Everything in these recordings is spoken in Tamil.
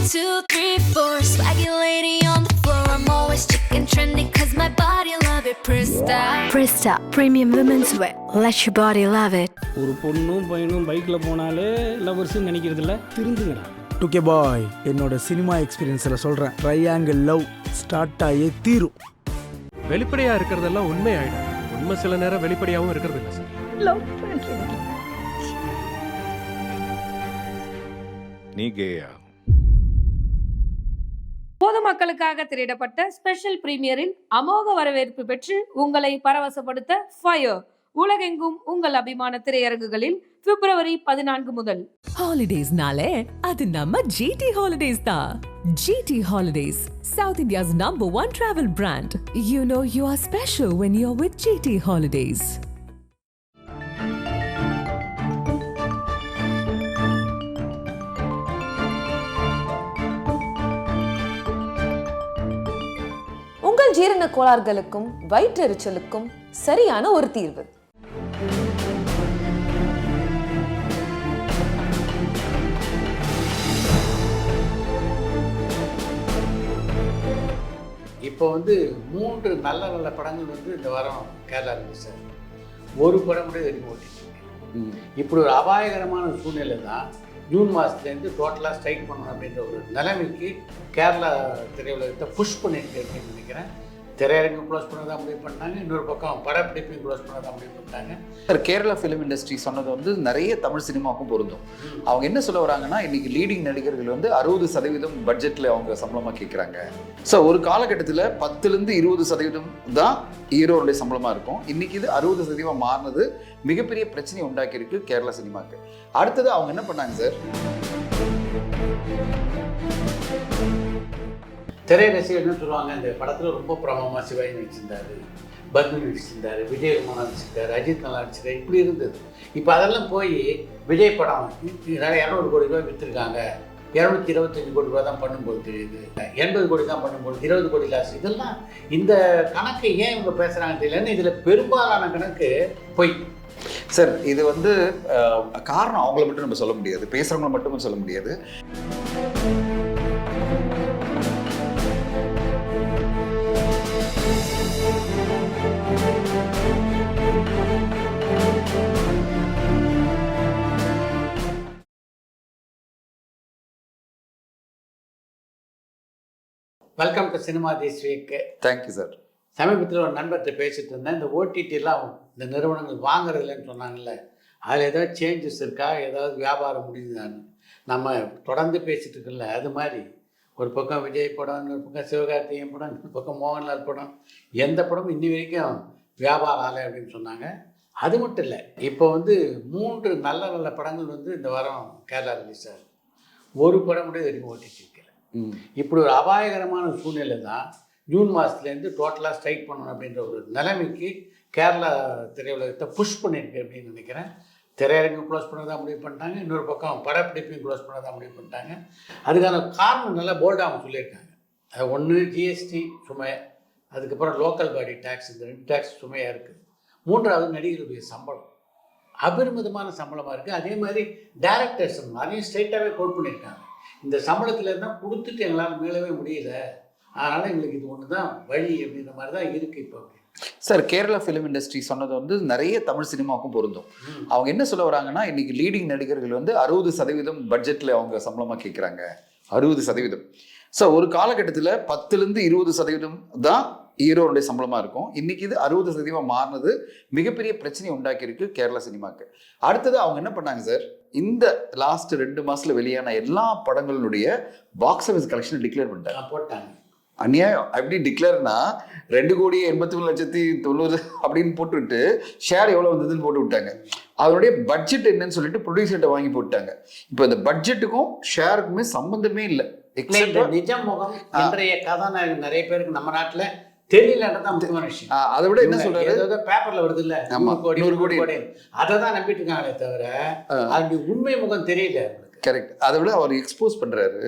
2, 3, 4. Swaggy lady on the floor. I'm always chicken trendy cause my body love it. Prista. Prista Premium Women's Wear. Let your body love it. ஒரு பொண்ணும் பையனும் பைக்கில் போனாலே லவர்ஸ்ன்னு நினைக்கிறது இல்லை, திருந்துங்கடா. டுகே பாய், என்னோட சினிமா எக்ஸ்பீரியன்ஸில் சொல்கிறேன், ட்ரையாங்கிள் லவ் ஸ்டார்ட் ஆகியே தீரும். வெளிப்படையாக இருக்கிறதெல்லாம் உண்மை ஆகிடும். உண்மை சில நேரம் வெளிப்படையாகவும் இருக்கிறது இல்லை சார். லவ் பண்ணுறீங்க. நீ கேயா? பொதுமக்களுக்காக திரையிடப்பட்ட ஸ்பெஷல் பிரீமியரில் அமோக வரவேற்பு பெற்று உங்களை பரவசப்படுத்த ஃபயர் உலகெங்கும் உங்கள் அபிமான திரையரங்குகளில் பிப்ரவரி 14 முதல். ஹாலிடேஸ்னாலே அது நம்ம ஜிடி ஹாலிடேஸ் தான். GT holidays, South India's #1 travel brand. You know you are special when you're with GT Holidays. உங்கள் ஜீரண கோளாறுகளுக்கும் வயிற்றெரிச்சலுக்கும் சரியான ஒரு தீர்வு. இப்போ 3 நல்ல நல்ல படங்கள் இந்த வாரம் கேரளா இருக்கு சார். ஒரு படம் கூட வரைக்கும் ஓட்டிட்டு இப்படி ஒரு அபாயகரமான சூழ்நிலை தான் ஜூன் மாதத்துலேருந்து டோட்டலாக ஸ்ட்ரைக் பண்ணணும் அப்படின்ற ஒரு நிலைமைக்கு கேரளா திரையுலகத்தை புஷ் பண்ணிட்டு அப்படின்னு நினைக்கிறேன். திரையரங்கு க்ளோஸ் பண்ண தான் முடிவு பண்ணிட்டாங்க, இன்னொரு பக்கம் படப்பிடிப்பையும் க்ளோஸ் பண்ண தான் முடிவு பண்ணிட்டாங்க. கேரளா ஃபிலிம் இண்டஸ்ட்ரி சொன்னது நிறைய தமிழ் சினிமாவுக்கும் பொருந்தும். அவங்க என்ன சொல்ல வராங்கன்னா, இன்னைக்கு லீடிங் நடிகர்கள் 60% பட்ஜெட்டில் அவங்க சம்பளமாக கேட்குறாங்க. ஸோ ஒரு காலகட்டத்தில் 10லேருந்து 20% தான் ஹீரோனுடைய சம்பளமாக இருக்கும். இன்னைக்கு இது 60% மாறினது மிகப்பெரிய பிரச்சனையை உண்டாக்கியிருக்கு கேரளா சினிமாவுக்கு. அடுத்தது அவங்க என்ன பண்ணாங்க சார், திரை ரசிகர் என்ன சொல்லுவாங்க, இந்த படத்தில் ரொம்ப பிரபலமாக சிவாஜி நடிச்சிருந்தாரு, பத்மி நடிச்சிருந்தாரு, விஜயகுமார் நடிச்சிருக்காரு, அஜித் நல்லா நடிச்சிருக்காரு, இப்படி இருந்தது. இப்போ அதெல்லாம் போய் விஜய் படம் 200 கோடி ரூபாய் விற்றுருக்காங்க, 225 கோடி ரூபா தான் பண்ணும்போது தெரியுது, 80 கோடி தான் பண்ணும்போது 20 கோடி லாஸ். இதெல்லாம் இந்த கணக்கு ஏன் இவங்க பேசுகிறாங்க தெரியலன்னு இதில் பெரும்பாலான கணக்கு போய் சார். இது காரணம் அவங்கள மட்டும் நம்ம சொல்ல முடியாது, பேசுகிறவங்கள மட்டும் சொல்ல முடியாது. Welcome to cinema this week. Thank you sir. சமீபத்தில் ஒரு நண்பர்கிட்ட பேசிட்டு இருந்தேன், இந்த ஓடிடிலாம் இந்த நிறுவனங்கள் வாங்குறதில்லன்னு சொன்னாங்கல்ல, அதில் ஏதாவது சேஞ்சஸ் இருக்கா, ஏதாவது வியாபாரம் முடியுதான்னு நம்ம தொடர்ந்து பேசிகிட்டு இருக்கல. அது மாதிரி ஒரு பக்கம் விஜய் படம், இன்னொரு பக்கம் சிவகார்த்திகேயன் படம், இன்னொரு பக்கம் மோகன்லால் படம், எந்த படமும் இன்னி வரைக்கும் வியாபாரம் ஆலை அப்படின்னு சொன்னாங்க. அது மட்டும் இல்லை, இப்போ 3 நல்ல நல்ல படங்கள் இந்த வாரம் கேரளா ரிலீஸ் ஆகுது. ஒரு படம் கூட வரைக்கும் ஓட்டிட்டு இருக்கல. இப்படி ஒரு அபாயகரமான சூழ்நிலை தான் ஜூன் மாதத்துலேருந்து டோட்டலாக ஸ்ட்ரைக் பண்ணணும் அப்படின்ற ஒரு நிலைமைக்கு கேரளா திரையுலகத்தை புஷ் பண்ணியிருக்கு அப்படின்னு நினைக்கிறேன். திரையரங்கு க்ளோஸ் பண்ண தான் முடிவு பண்ணிட்டாங்க, இன்னொரு பக்கம் படப்பிடிப்பையும் க்ளோஸ் பண்ண தான் முடிவு பண்ணிட்டாங்க. அதுக்கான காரணம் நல்லா போல்டாக அவங்க சொல்லியிருக்காங்க. அது ஒன்று ஜிஎஸ்டி சுமை, அதுக்கப்புறம் லோக்கல் பாடி டேக்ஸ், இந்த 2 டேக்ஸ் சுமையாக இருக்குது. 3வது நடிகர்களுடைய சம்பளம் அபரிமிதமான சம்பளமாக இருக்குது. அதே மாதிரி டேரக்டர்ஸ் அதையும் ஸ்ட்ரைட்டாகவே கோட் பண்ணியிருக்காங்க. இந்த சம்பளத்தில் இருந்தால் கொடுத்துட்டு எங்களால் மீளவே முடியல, அதனால் எங்களுக்கு இது ஒன்று தான் வழி அப்படின்ற மாதிரி தான் இருக்குது இப்போ. சார், கேரளா ஃபிலிம் இண்டஸ்ட்ரி சொன்னது நிறைய தமிழ் சினிமாவுக்கும் பொருந்தும். அவங்க என்ன சொல்ல வராங்கன்னா, இன்னைக்கு லீடிங் நடிகர்கள் 60% பட்ஜெட்டில் அவங்க சம்பளமாக கேட்குறாங்க, 60%. ஸோ ஒரு காலகட்டத்தில் 10லேருந்து 20% தான் ஹீரோனுடைய சம்பளமாக இருக்கும். இன்னைக்கு இது 60% மாறினது மிகப்பெரிய பிரச்சனையை உண்டாக்கியிருக்கு கேரளா சினிமாவுக்கு. அடுத்தது அவங்க என்ன பண்ணாங்க சார், இந்த லாஸ்ட் 2 மாதத்தில் வெளியான எல்லா படங்களுடைய பாக்ஸ் ஆஃபீஸ் கலெக்ஷனை டிக்ளேர் போட்டாங்க. அநியாயம். எப்படி டிக்ளேர்னா 2,83,90,000 அப்படின்னு போட்டுவிட்டு ஷேர் எவ்வளோ வந்ததுன்னு போட்டு விட்டாங்க. அதனுடைய பட்ஜெட் என்னன்னு சொல்லிட்டு ப்ரொடியூசர்கிட்ட வாங்கி போட்டாங்க. இப்போ இந்த பட்ஜெட்டுக்கும் ஷேருக்குமே சம்பந்தமே இல்லை. நிஜம் முகம் இன்றைய கதாநாயகன் நிறைய பேருக்கு நம்ம நாட்டில் தெரியலன்றதான் முக்கியமான விஷயம். அதை விட என்ன சொல்றாரு, பேப்பர்ல வருது இல்ல 100 கோடி அதை தான் நம்பிட்டு இருக்காங்களே தவிர அதனுடைய உண்மை முகம் தெரியல. கரெக்ட். அதை விட அவர் எக்ஸ்போஸ் பண்றாரு.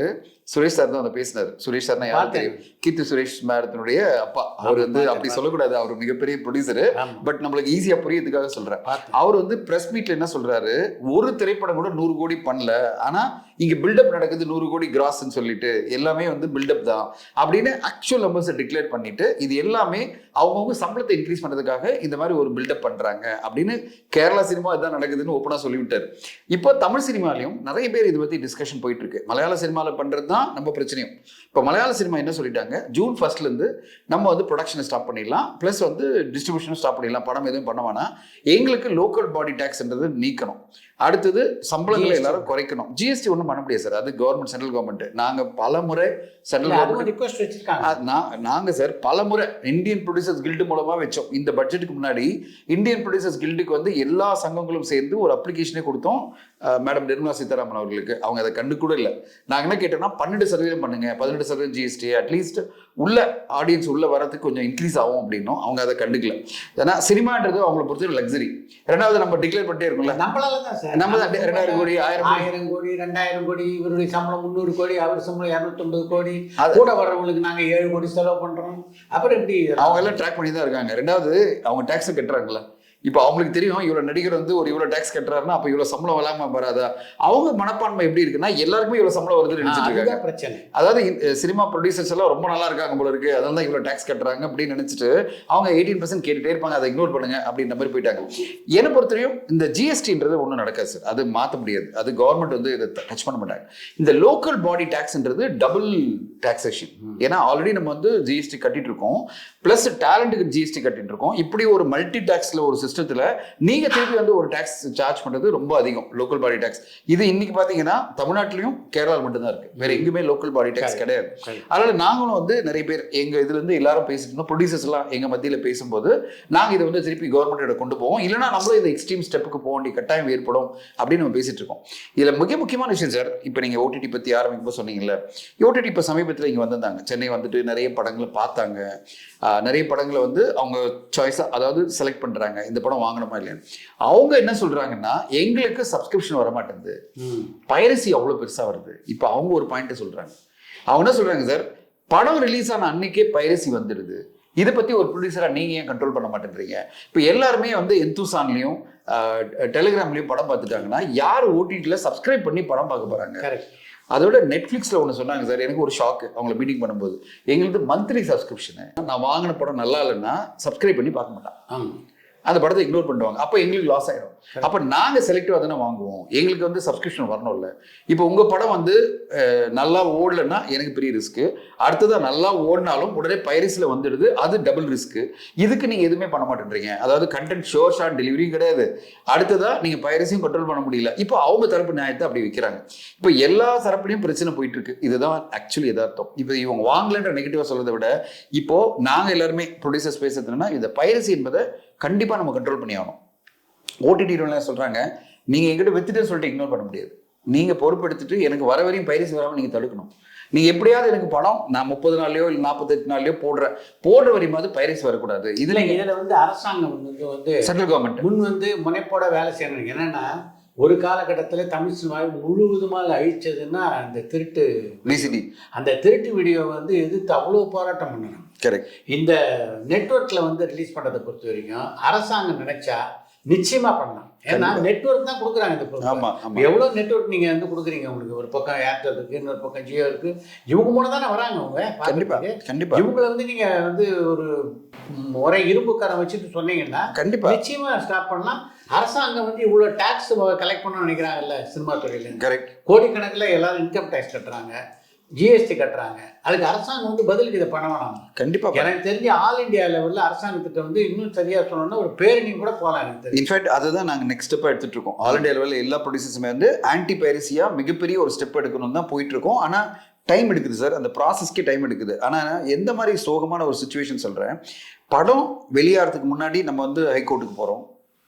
சுரேஷ் சார் தான் அதை பேசினாரு. சுரேஷ் சார்னா யாரும் தெரியும், கீர்த்தி சுரேஷ் மேடத்தினுடைய அப்பா. அவர் வந்து அப்படி சொல்லக்கூடாது, அவர் மிகப்பெரிய ப்ரொடியூசரு. பட் நம்மளுக்கு ஈஸியா புரியறதுக்காக சொல்றேன். அவர் வந்து பிரஸ் மீட்ல என்ன சொல்றாரு, ஒரு திரைப்படம் கூட 100 கோடி பண்ணல, ஆனா இங்க பில்டப் நடக்குது 100 கோடி கிராஸ்ன்னு சொல்லிட்டு எல்லாமே வந்து பில்டப் தான் அப்படின்னு ஆக்சுவல் நம்பர்ஸை டிக்ளேர் பண்ணிட்டு இது எல்லாமே அவங்கவுங்க சம்பளத்தை இன்க்ரீஸ் பண்றதுக்காக இந்த மாதிரி ஒரு பில்டப் பண்றாங்க அப்படின்னு கேரளா சினிமா இதான் நடக்குதுன்னு ஓப்பனா சொல்லிவிட்டாரு. இப்போ தமிழ் சினிமாலையும் நிறைய பேர் இதை பத்தி டிஸ்கஷன் போயிட்டு இருக்கு. மலையாள சினிமாவில் பண்றது தான் நம்ம பிரச்சனையும். இப்போ மலையாள சினிமா என்ன சொல்லிட்டாங்க, ஜூன் 1 நம்ம வந்து ப்ரொடக்ஷனை ஸ்டாப் பண்ணிடலாம், பிளஸ் வந்து டிஸ்ட்ரிபியூஷனும் ஸ்டாப் பண்ணிடலாம், படம் எதுவும் பண்ண வேணாம், எங்களுக்கு லோக்கல் பாடி டேக்ஸ்ன்றது நீக்கணும், அடுத்தது சம்பளங்களை எல்லாரும் குறைக்கணும். ஜிஎஸ்டி ஒன்றும் பண்ண முடியாது சார், அது கவர்மெண்ட், சென்ட்ரல் கவர்மெண்ட். நாங்க பலமுறை சென்ட்ரல் கவர்மெண்ட் ரிக்வெஸ்ட் வச்சிருக்காங்க. நாங்க சார் பலமுறை இந்தியன் ப்ரொடியூசர்ஸ் கில்டு மூலமா வச்சோம். இந்த பட்ஜெட்டுக்கு முன்னாடி இந்தியன் ப்ரொடியூசர்ஸ் கில்டுக்கு வந்து எல்லா சங்கங்களும் சேர்ந்து ஒரு அப்ளிகேஷனே கொடுத்தோம் மேடம் நிர்மலா சீதாராமன் அவர்களுக்கு. அவங்க அதை கண்டு கூட இல்லை. நாங்க என்ன கேட்டோம்னா 12% பண்ணுங்க, 18% ஜிஎஸ்டி, அட்லீஸ்ட் உள்ள ஆடியன்ஸ் உள்ள வரதுக்கு கொஞ்சம் இன்க்ரீஸ் ஆகும் அப்படின்னும். அவங்க அதை கண்டுக்கல. ஏன்னா சினிமான்றது அவங்களை பொறுத்த லக்ஸரி. ரெண்டாவது நம்ம டிக்ளேர் பண்ணிட்டே இருக்கோம்ல, நம்மளால தான் சார், நம்ம 2000 கோடி 1000 கோடி 2000 கோடி, இவருடைய சம்பளம் 300 கோடி, அவர் சம்பளம் 250 கோடி, கூட வர்றவங்களுக்கு நாங்க 7 கோடி செலவு பண்றோம். அப்புறம் எப்படி அவங்க எல்லாம் ட்ராக் பண்ணி தான் இருக்காங்க. ரெண்டாவது அவங்க டாக்ஸ் கட்டுறாங்கல்ல. இப்போ அவங்களுக்கு தெரியும் இவ்வளோ நடிகர் வந்து ஒரு இவ்வளோ டேக்ஸ் கட்டுறாருன்னா அப்போ இவ்வளோ சம்பளம் வராம வராதா. அவங்க மனப்பான்மை எப்படி இருக்குன்னா எல்லாருக்குமே இவ்வளோ சம்பளம் வருதுன்னு நினைச்சிட்டு இருக்காங்க. பிரச்சனை அதாவது சினிமா ப்ரொடியூசர்ஸ் எல்லாம் ரொம்ப நல்லா இருக்காங்க போல இருக்கு, அதனால தான் இவ்வளோ டேக்ஸ் கட்டுறாங்க அப்படின்னு நினைச்சிட்டு அவங்க 18% கேட்டுட்டே இருப்பாங்க, அதை இக்னோர் பண்ணுங்க அப்படின்ற மாதிரி போயிட்டாங்க. என்னை பொறுத்தவரையும் இந்த ஜிஎஸ்டின்றது ஒன்றும் நடக்காது சார், அது மாற்ற முடியாது, அது கவர்மெண்ட் வந்து இதை டச் பண்ண மாட்டாங்க. இந்த லோக்கல் பாடி டேக்ஸ்ன்றது டபுள் டாக்ஸேஷன். ஏன்னா ஆல்ரெடி நம்ம வந்து ஜிஎஸ்டி கட்டிட்டு இருக்கோம், பிளஸ் டேலண்ட்டுக்கு ஜிஎஸ்டி கட்டிட்டு இருக்கோம். இப்படி ஒரு மல்டி டாக்ஸ்ல ஒரு சிஸ்டத்துல நீங்க திருப்பி வந்து ஒரு டாக்ஸ் சார்ஜ் பண்றது ரொம்ப அதிகம், லோக்கல் பாடி டாக்ஸ். இது இன்னைக்கு பாத்தீங்கன்னா தமிழ்நாட்டிலையும் கேரளாவில் மட்டும்தான் இருக்கு, வேற எங்குமே லோக்கல் பாடி டாக்ஸ் கிடையாது. அதனால நாங்களும் வந்து நிறைய பேர் எங்க இதுல இருந்து எல்லாரும் பேசிட்டு இருந்தோம், ப்ரொடியூசர்ஸ் எல்லாம் எங்க மத்தியில பேசும்போது நாங்க இதை வந்து திருப்பி கவர்மெண்ட் கொண்டு போவோம், இல்லைன்னா நம்மளும் இந்த எக்ஸ்ட்ரீம் ஸ்டெப்புக்கு போக வேண்டிய கட்டாயம் ஏற்படும் அப்படின்னு நம்ம பேசிட்டு இருக்கோம். இதுல மிக முக்கியமான விஷயம் சார், இப்போ நீங்க ஓடிடி பத்தி ஆரம்பிக்கும் சொன்னீங்கல்ல, ஓடிடி இப்போ சமீபத்தில் இங்க வந்திருந்தாங்க, சென்னை வந்துட்டு நிறைய படங்களை பார்த்தாங்க, நிறைய படங்களை வந்து அவங்க சாய்ஸா அதாவது செலக்ட் பண்றாங்க, இந்த படம் வாங்கணுமா இல்லையா. அவங்க என்ன சொல்றாங்கன்னா எங்களுக்கு சப்ஸ்கிரிப்ஷன் வர மாட்டேங்குது, பைரசி அவ்வளவு பெருசா வருது. இப்போ அவங்க ஒரு பாயிண்ட் சொல்றாங்க. அவங்க என்ன சொல்றாங்க சார், படம் ரிலீஸ் ஆன அன்னைக்கே பைரசி வந்துடுது, இதை பத்தி ஒரு ப்ரொடியூசரா நீங்க ஏன் கண்ட்ரோல் பண்ண மாட்டேன்றீங்க. இப்போ எல்லாருமே வந்து எந்தூசான்லயும் டெலிகிராம்லயும் படம் பார்த்துட்டாங்கன்னா யார் ஓடிடில சப்ஸ்கிரைப் பண்ணி படம் பார்க்க போறாங்க. அதோட நெட்ஃப்ளிக்ஸில் ஒன்று சொன்னாங்க சார், எனக்கு ஒரு ஷாக்கு அவங்கள மீட்டிங் பண்ணும்போது, எங்களுக்கு மந்த்லி சப்ஸ்கிரிப்ஷனு, நான் வாங்கின படம் நல்லா இல்லைன்னா சப்ஸ்கிரைப் பண்ணி பார்க்க மாட்டான், அந்த படத்தை இக்னோர் பண்ணுவாங்க, அப்போ எங்களுக்கு லாஸ் ஆகிடும். அப்போ நாங்கள் செலக்டிவாக தானே வாங்குவோம், எங்களுக்கு வந்து சப்ஸ்கிரிப்ஷன் வரணும்ல. இப்போ உங்கள் படம் வந்து நல்லா ஓடலைன்னா எனக்கு பெரிய ரிஸ்க்கு, அடுத்ததாக நல்லா ஓடினாலும் உடனே பைரசியில் வந்துடுது, அது டபுள் ரிஸ்க்கு. இதுக்கு நீங்கள் எதுவுமே பண்ண மாட்டேன்றீங்க. அதாவது கண்டென்ட் ஷோர் ஷார்ட் டெலிவரியும் கிடையாது, அடுத்ததாக நீங்கள் பைரசியும் கண்ட்ரோல் பண்ண முடியல. இப்போ அவங்க தரப்பு நியாயத்தை அப்படி விற்கிறாங்க. இப்போ எல்லா தரப்புலையும் பிரச்சனை போயிட்டு இருக்கு. இதுதான் ஆக்சுவலி எதார்த்தம். இப்போ இவங்க வாங்கலன்ற நெகட்டிவாக சொல்றதை விட இப்போ நாங்கள் எல்லாருமே ப்ரொடியூசர்ஸ் பேசுறதுன்னா இந்த பைரசி என்பதை கண்டிப்பாக நம்ம கண்ட்ரோல் பண்ணி ஆகணும். ஓடிடி சொல்றாங்க, நீங்க எங்கிட்ட வித்துட்டு சொல்லிட்டு இக்னோர் பண்ண முடியாது, நீங்க பொறுப்பெடுத்துட்டு எனக்கு வர வரையும் பைரசி வராமல் நீங்க தடுக்கணும். நீங்க எப்படியாவது எனக்கு படம் நான் 30 நாள்லயோ இல்லை 48 நாள்லயோ போடுற வரையும் பைரசி வரக்கூடாது. இதுல வந்து அரசாங்கம் வந்து சென்ட்ரல் கவர்மெண்ட் முன் வந்து முனைப்போட வேலை செய்யணும். என்னன்னா ஒரு காலகட்டத்தில் தமிழ் சினிமாவை முழுவதுமாக அழிச்சதுன்னா அந்த திருட்டு விசிடி, அந்த திருட்டு வீடியோ வந்து எதிர்த்து அவ்வளோ போராட்டம் பண்ணணும். கரெக்ட். இந்த நெட்வொர்க்கில் வந்து ரிலீஸ் பண்ணுறதை பொறுத்த வரைக்கும் அரசாங்கம் நினைச்சா நிச்சயமா பண்ணலாம். ஏன்னா நெட்வொர்க் தான் கொடுக்குறாங்க. இந்த எவ்வளோ நெட்வொர்க் நீங்கள் வந்து கொடுக்குறீங்க, உங்களுக்கு ஒரு பக்கம் ஏர்டெல் இருக்கு, இன்னொரு பக்கம் ஜியோ இருக்கு, இவங்க மூலம் தானே வராங்க அவங்க. கண்டிப்பாக இவங்களை வந்து நீங்கள் வந்து ஒரு ஒரே இரும்புக்காரன் வச்சுட்டு சொன்னீங்கன்னா கண்டிப்பாக நிச்சயமாக ஸ்டாப் பண்ணலாம். அரசாங்கம் வந்து இவ்வளோ டேக்ஸ் கலெக்ட் பண்ணணும்னு நினைக்கிறாங்கல்ல சினிமா துறையில், கரெக்ட், கோடிக்கணக்கில் எல்லாரும் இன்கம் டேக்ஸ் கட்டுறாங்க, ஜிஎஸ்டி கட்டுறாங்க, அதுக்கு அரசாங்கம் வந்து பதிலுக்கு இதை பண்ண வேணாம். கண்டிப்பாக எனக்கு தெரிஞ்சு ஆல் இண்டியா லெவலில் அரசாங்கத்திட்ட வந்து இன்னும் சரியாக சொல்லணும்னா ஒரு பேரணியும் கூட போகலாம். எனக்கு தெரியும். இன்ஃபேக்ட் அதுதான் நாங்கள் நெக்ஸ்ட் ஸ்டெப்பாக எடுத்துகிட்டு இருக்கோம். ஆல் இண்டியா லெவலில் எல்லா ப்ரொடியூசர்ஸுமே வந்து ஆன்டி பைரசியாக மிகப்பெரிய ஒரு ஸ்டெப் எடுக்கணும் தான் போயிட்டு இருக்கோம். ஆனால் டைம் எடுக்குது சார், அந்த ப்ராசஸ்க்கே டைம் எடுக்குது. ஆனால் எந்த மாதிரி சோகமான ஒரு சுச்சுவேஷன் சொல்கிறேன், படம் வெளியாகிறதுக்கு முன்னாடி நம்ம வந்து ஹைகோர்ட்டுக்கு போகிறோம்,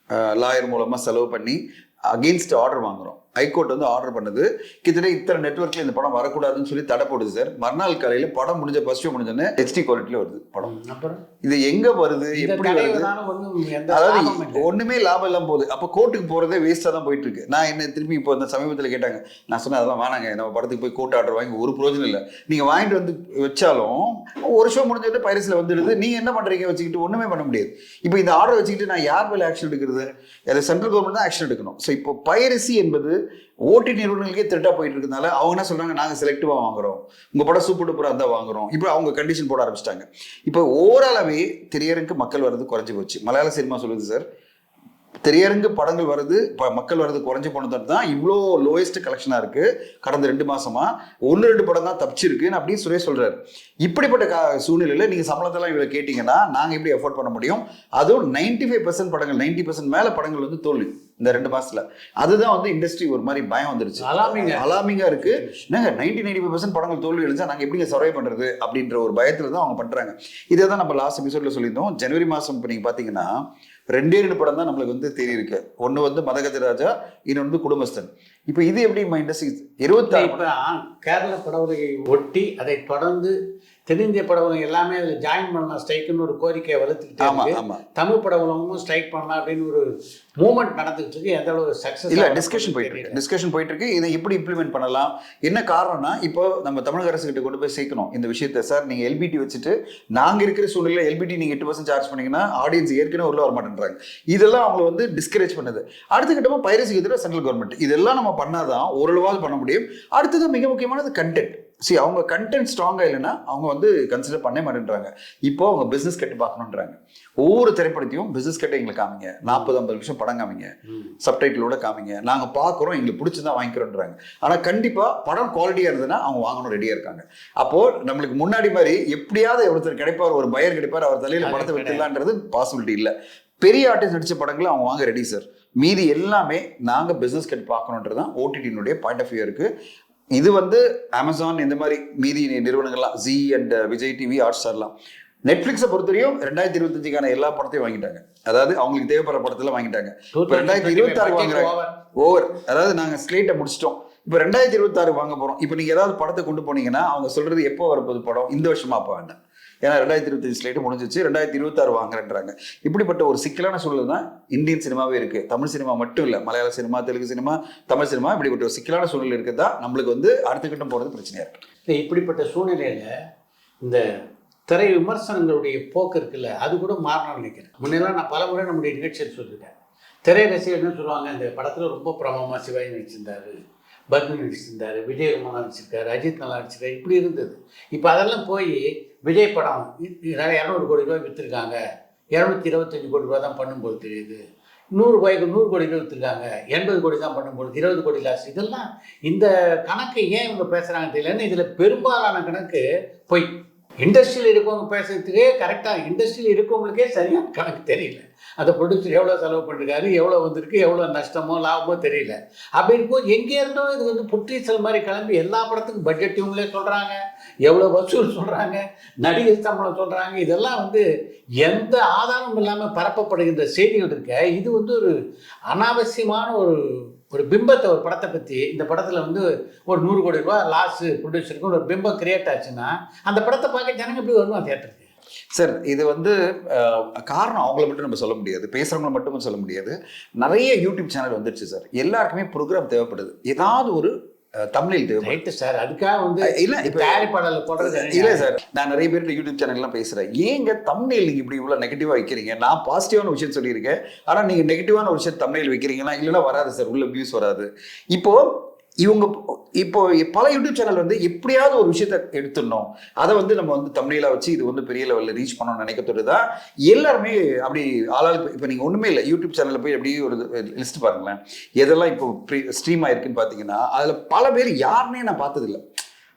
லாயர் மூலமாக செலவு பண்ணி அகெயின்ஸ்ட் ஆர்டர் வாங்குகிறோம். ஹைகோர்ட் வந்து ஆர்டர் பண்ணுது, கிட்டத்தட்ட இத்தனை நெட்வொர்க்ல இந்த படம் வரக்கூடாதுன்னு சொல்லி தடை போடுது சார். மறுநாள் காலையில படம் முடிஞ்ச ஃபர்ஸ்ட் ஷோ முடிஞ்சோன்னே HD குவாலிட்டியில வருது படம். அப்புறம் இது எங்க வருது, எப்படி வருது? அதாவது ஒண்ணுமே லாபம் இல்லாம போகுது. அப்ப கோர்ட்டுக்கு போறதே வேஸ்டா தான் போயிட்டு இருக்கு. நான் என்ன திருப்பி இப்போ இந்த சமீபத்தில் கேட்டாங்க, நான் சொன்னேன் அதெல்லாம் வேணாங்க, நம்ம படத்துக்கு போய் கோர்ட் ஆர்டர் வாங்கி ஒரு பிரயோஜனம் இல்லை. நீங்க வாங்கிட்டு வந்து வச்சாலும் ஒரு ஷோ முடிஞ்சது பைரசில வந்துடுது. நீங்க என்ன பண்றீங்க வச்சுக்கிட்டு? ஒண்ணுமே பண்ண முடியாது. இப்போ இந்த ஆர்டர் வச்சுக்கிட்டு நான் யார் மேல ஆக்ஷன் எடுக்கிறது? அதை சென்ட்ரல் கவர்மெண்ட் தான் ஆக்ஷன் எடுக்கணும். ஸோ இப்போ பைரசி என்பது ஓடிடி நிறுவனங்களுக்கே த்ரெட்டா போயிட்டு இருக்கனால அவங்க என்ன சொல்றாங்க, நாங்க செலக்டிவா வாங்குறோம், உங்க படம் சூப்பர் டூப்பரா இருந்தா வாங்குறோம். இப்போ அவங்க கண்டிஷன் போட ஆரம்பிச்சிட்டாங்க. இப்போ ஓவராலாவே திரையரங்கு மக்கள் வர்றது குறைஞ்சி போச்சு. மலையாள சினிமா சொல்லுது சார், திரையரங்கு படங்கள் வருது, மக்கள் வருது குறைஞ்சி போனது தான் இவ்வளோ லோயஸ்ட் கலெக்ஷனா இருக்கு கடந்த 2 மாசமா. 1-2 படம் தான் தப்பிச்சிருக்குன்னு அப்படின்னு சுரேஷ் சொல்றாரு. இப்படிப்பட்ட சூழ்நிலையில நீங்க சம்பளத்தெல்லாம் இவ்வளவு கேட்டீங்கன்னா நாங்க எப்படி எஃபோர்ட் பண்ண முடியும்? அதுவும் 95% படங்கள், 90% மேல படங்கள் வந்து தோல்வி இந்த 2 மாசத்துல. அதுதான் வந்து இண்டஸ்ட்ரி ஒரு மாதிரி பயம் வந்துருச்சு, அலாமிங்கா இருக்கு. 90-95% படங்கள் தோல்வி எழுந்தா நாங்க எப்படிங்க சர்வை பண்றது அப்படின்ற ஒரு பயத்துல தான் அவங்க பண்றாங்க. இதை தான் நம்ம லாஸ்ட் எபிசோட்ல சொல்லியிருந்தோம். ஜனவரி மாசம் இப்போ நீங்க பாத்தீங்கன்னா 2 படம் தான் நம்மளுக்கு வந்து தெரிய இருக்கு. ஒண்ணு வந்து மதகஜராஜா, இன்னொன்று வந்து குடும்பஸ்தன். இப்போ இது எப்படி இண்டஸ்ட்ரி 26 கேரள படவுலையை ஒட்டி அதை தொடர்ந்து தென்னிந்திய படவுலகம் எல்லாமே அதில் ஜாயின் பண்ணலாம் ஸ்ட்ரைக்குன்னு ஒரு கோரிக்கையை வளர்த்துக்கிட்டு தமிழ் படவுலகமும் ஸ்ட்ரைக் பண்ணலாம் அப்படின்னு ஒரு மூவ்மெண்ட் நடந்துகிட்டு இருக்கு. எந்த அளவு சக்சஸ் இல்லை, டிஸ்கஷன் போயிட்டு இருக்கு. இதை எப்படி இம்ப்ளிமெண்ட் பண்ணலாம்? என்ன காரணம்னா, இப்போ நம்ம தமிழக அரசு கிட்ட கொண்டு போய் சேர்க்கணும் இந்த விஷயத்தை. சார் நீங்க LBT வச்சுட்டு நாங்க இருக்கிற சூழ்நிலை LBT நீங்க 8% சார்ஜ் பண்ணீங்கன்னா ஆடியன்ஸ் ஏற்கனவே உள்ள வர மாட்டேன்றாங்க. இதெல்லாம் அவங்களை வந்து டிஸ்கரேஜ் பண்ணுது. அடுத்த கட்டமா பைரசிக்கு எதிராக சென்ட்ரல் கவர்மெண்ட் இதெல்லாம் நம்ம பண்ணாதான் ஓரளவாவது பண்ண முடியும். அடுத்தது மிக முக்கியமானது கண்டென்ட். அவங்க கண்டென்ட் ஸ்ட்ராங்கா இல்லைன்னா அவங்க வந்து கன்சிடர் பண்ண மாட்டேன்றாங்க. இப்போ அவங்க பிசினஸ் கட்டு பார்க்கணுன்றாங்க. ஒவ்வொரு திரைப்படத்தையும் பிசினஸ் கட்டை எங்களுக்கு காமிங்க, 40-50 நிமிஷம் படம் காமிங்க, சப்டைட்டிலோட காமிங்க, நாங்க பாக்குறோம், எங்களுக்கு பிடிச்சதான் வாங்கிக்கிறோன்றாங்க. ஆனா கண்டிப்பா படம் குவாலிட்டியா இருந்ததுன்னா அவங்க வாங்கணும் ரெடியா இருக்காங்க. அப்போ நம்மளுக்கு முன்னாடி மாதிரி எப்படியாவது ஒருத்தர் கிடைப்பார், ஒரு பையர் கிடைப்பார், அவர் தலையில படத்தை விட்டுலான்றது பாசிபிலிட்டி இல்லை. பெரிய ஆர்டிஸ்ட் நடிச்ச படங்களை அவங்க வாங்க ரெடி சார். மீதி எல்லாமே நாங்க பிசினஸ் கட் பார்க்கணுன்றதுதான் ஓடிடியினுடைய பாயிண்ட் ஆஃப் வியூ இருக்கு. இது வந்து அமேசான் இந்த மாதிரி மீதி நிறுவனங்கள்லாம், ஜி அண்ட் விஜய் டிவி, ஹாட்ஸ்டார்லாம், நெட்ஃபிளிக்ஸை பொறுத்தவரையும் 2025க்கான எல்லா படத்தையும் வாங்கிட்டாங்க. அதாவது அவங்களுக்கு தேவைப்படுற படத்துல வாங்கிட்டாங்க. இப்போ 2026 வாங்குறாங்க ஓவர். அதாவது நாங்க ஸ்லேட்டை முடிச்சிட்டோம், இப்போ 2026 வாங்க போறோம். இப்போ நீங்க ஏதாவது படத்தை கொண்டு போனீங்கன்னா அவங்க சொல்றது எப்போ வரப்போகுது படம், இந்த வருஷமா அப்ப வேண்டாம், ஏன்னா 2025 ஸ்லேட்டு முடிஞ்சிச்சு, 2026 வாங்குறேன்றாங்க. இப்படிப்பட்ட ஒரு சிக்கலான சூழல் தான் இந்தியன் சினிமாவே இருக்கு. தமிழ் சினிமா மட்டும் இல்லை, மலையாள cinema, Telugu cinema, Tamil cinema, இப்படிப்பட்ட ஒரு சிக்கலான சூழல் இருக்குதா நம்மளுக்கு வந்து அடுத்த கட்டம் போறது பிரச்சனையா இருக்கு. இப்படிப்பட்ட சூழ்நிலையில இந்த திரை விமர்சனங்களுடைய போக்கு இருக்குல்ல, அது கூட மாறணும்னு நினைக்கிறேன். முன்னெல்லாம் நான் பல முறை நம்முடைய நிகழ்ச்சியில் சொல்லியிருக்கேன். திரை ரசிகர்கள் சொல்லுவாங்க, இந்த படத்துல ரொம்ப பிரபலமா சிவாஜி நடிச்சிருந்தாரு, பத்மி நடிச்சிருந்தாரு, விஜய் ரொம்ப நடிச்சிருக்காரு, அஜித் நல்லா நடிச்சிருக்காரு, இப்படி இருந்தது. இப்போ அதெல்லாம் போய் விஜய் படம் 200 கோடி ரூபாய் விற்றுருக்காங்க, 225 கோடி ரூபா தான் பண்ணும்போது தெரியுது, 100 கோடி ரூபாய் விற்றுருக்காங்க, 80 கோடி தான் பண்ணும்போது 20 கோடி லாஸ். இதெல்லாம் இந்த கணக்கு ஏன் இவங்க பேசுகிறாங்க தெரியலன்னு. இதில் பெரும்பாலான கணக்கு போய் இண்டஸ்ட்ரியில் இருக்கவங்க பேசுறதுக்கே கரெக்டாக, இண்டஸ்ட்ரியில் இருக்கவங்களுக்கே சரியான கணக்கு தெரியல. அந்த ப்ரொடியூசர் எவ்வளோ செலவு பண்ணிருக்காரு, எவ்வளோ வந்திருக்கு, எவ்வளோ நஷ்டமோ லாபமோ தெரியல. அப்படி இருக்கும்போது எங்கே இருந்தோ இது வந்து புற்றீசல் மாதிரி கிளம்பி எல்லா படத்துக்கும் பட்ஜெட் இவங்களே சொல்கிறாங்க, எவ்வளோ வசூல் சொல்கிறாங்க, நடிகர் சம்பளம் சொல்கிறாங்க. இதெல்லாம் வந்து எந்த ஆதாரமும் இல்லாமல் பரப்பப்படுகின்ற செய்திகள் இருக்க. இது வந்து ஒரு அனாவசியமான ஒரு பிம்பத்தை, ஒரு படத்தை பற்றி, இந்த படத்தில் வந்து ஒரு 100 கோடி ரூபா லாஸு ப்ரொடியூசருக்கு ஒரு பிம்பம் கிரியேட் ஆச்சுன்னா அந்த படத்தை பார்க்க ஜனங்க எப்படி வருவாங்க தியேட்டருக்கு? சார் இது வந்து காரணம் அவங்கள மட்டும் நம்ம சொல்ல முடியாது, பேசுகிறவங்கள மட்டும் சொல்ல முடியாது. நிறைய யூடியூப் சேனல் வந்துடுச்சு சார். எல்லாருக்குமே ப்ரோக்ராம் தேவைப்படுது, ஏதாவது ஒரு தமிழில் தேவைப்படுது சார். அதுக்காக வந்து இல்லை இப்போ தயாரிப்பாளர் போடுறது இல்லை சார். நான் நிறைய பேர்கிட்ட யூடியூப் சேனல்லாம் பேசுகிறேன், ஏங்க தமிழில் நீங்கள் இப்படி இவ்வளோ நெகட்டிவாக வைக்கிறீங்க? நான் பாசிட்டிவான விஷயம் சொல்லியிருக்கேன், ஆனால் நீங்கள் நெகட்டிவான ஒரு விஷயம் தமிழில் வைக்கிறீங்கன்னா இல்லைன்னா வராது சார், உள்ள வியூஸ் வராது. இப்போ பல யூடியூப் சேனல் வந்து எப்படியாவது ஒரு விஷயத்த எடுத்துடணும், அதை வந்து நம்ம வந்து தமிழில் வச்சு இது வந்து பெரிய லெவலில் ரீச் பண்ணணும்னு நினைக்கிறதோடு தான் எல்லாருமே அப்படி ஆளால். இப்போ நீங்கள் ஒன்றுமே இல்லை, யூடியூப் சேனலில் போய் அப்படியே ஒரு லிஸ்ட் பாருங்களேன், எதெல்லாம் இப்போ ஸ்ட்ரீம் ஆயிருக்குன்னு பார்த்தீங்கன்னா அதில் பல பேர் யாருன்னே நான் பார்த்ததில்லை.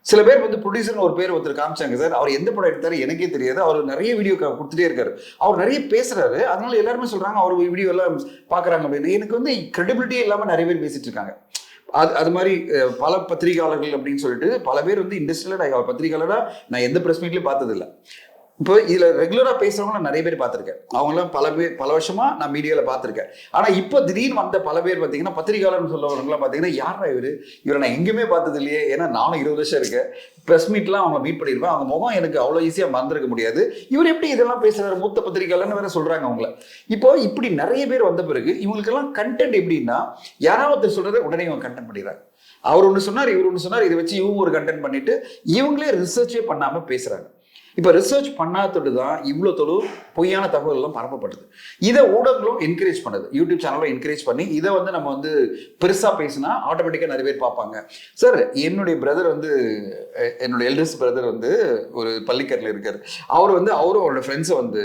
சில பேர் வந்து ப்ரொடியூசர்னு ஒரு பேர் ஒருத்தர் காமிச்சாங்க சார், அவர் எந்த படம் எடுத்தாரு எனக்கே தெரியாது, அவர் நிறைய வீடியோ கொடுத்துட்டே இருக்காரு, அவர் நிறைய பேசுறாரு, அதனால எல்லாருமே சொல்றாங்க அவர் வீடியோ எல்லாம் பார்க்குறாங்க அப்படின்னு. எனக்கு வந்து கிரெடிபிலிட்டியே இல்லாமல் நிறைய பேர் பேசிட்டு இருக்காங்க. அது மாதிரி பல பத்திரிகையாளர்கள் அப்படின்னு சொல்லிட்டு பல பேர் வந்து இண்டஸ்ட்ரியில், நான் பத்திரிகையாளராக நான் எந்த ப்ரெஸ் மீட்லையும் பார்த்ததில்லை. இப்போ இதுல ரெகுலரா பேசுறவங்க நான் நிறைய பேர் பார்த்திருக்கேன். அவங்களாம் பல வருஷமா நான் மீடியால பார்த்திருக்கேன். ஆனா இப்போ திடீர்னு வந்த பல பேர் பார்த்தீங்கன்னா பத்திரிகையாளர்னு சொல்றவங்களாம் பார்த்தீங்கன்னா யாரா இவரை நான் எங்கேயுமே பார்த்தது இல்லையே. ஏன்னா நானும் 20 வருஷம் இருக்கேன். ப்ரெஸ் மீட்லாம் அவங்க மீட் பண்ணியிருப்பேன். அவங்க முகம் எனக்கு அவ்வளோ ஈஸியா மறந்துருக்க முடியாது. இவர் எப்படி இதெல்லாம் பேசுறாரு, மூத்த பத்திரிகையாளர்னு வேற சொல்றாங்க அவங்கள. இப்போ இப்படி நிறைய பேர் வந்த பிறகு இவங்களுக்கெல்லாம் கண்டென்ட் எப்படின்னா, யாராவது ஒருத்தர் சொல்றதை உடனே இவங்க கண்டென்ட் பண்ணிடுறாங்க. அவர் ஒன்று சொன்னார், இவர் ஒன்று சொன்னார், இதை வச்சு இவங்க ஒரு கண்டென்ட் பண்ணிட்டு இவங்களே ரிசர்ச்சே பண்ணாம பேசுறாங்க. இப்போ ரிசர்ச் பண்ணாதது தான் இவ்வளோ பொய்யான தகவல் எல்லாம் பரப்பப்படுது. இதை ஊடகங்களும் என்கரேஜ் பண்ணுது, யூடியூப் சேனலும் என்கரேஜ் பண்ணி இதை வந்து நம்ம வந்து பெருசாக பேசினா ஆட்டோமேட்டிக்காக நிறைய பேர் பார்ப்பாங்க. சார், என்னுடைய பிரதர் வந்து, என்னுடைய எல்டஸ்ட் பிரதர் வந்து ஒரு பள்ளிக்கரில் இருக்காரு. அவர் வந்து அவரும் அவரோட ஃப்ரெண்ட்ஸை வந்து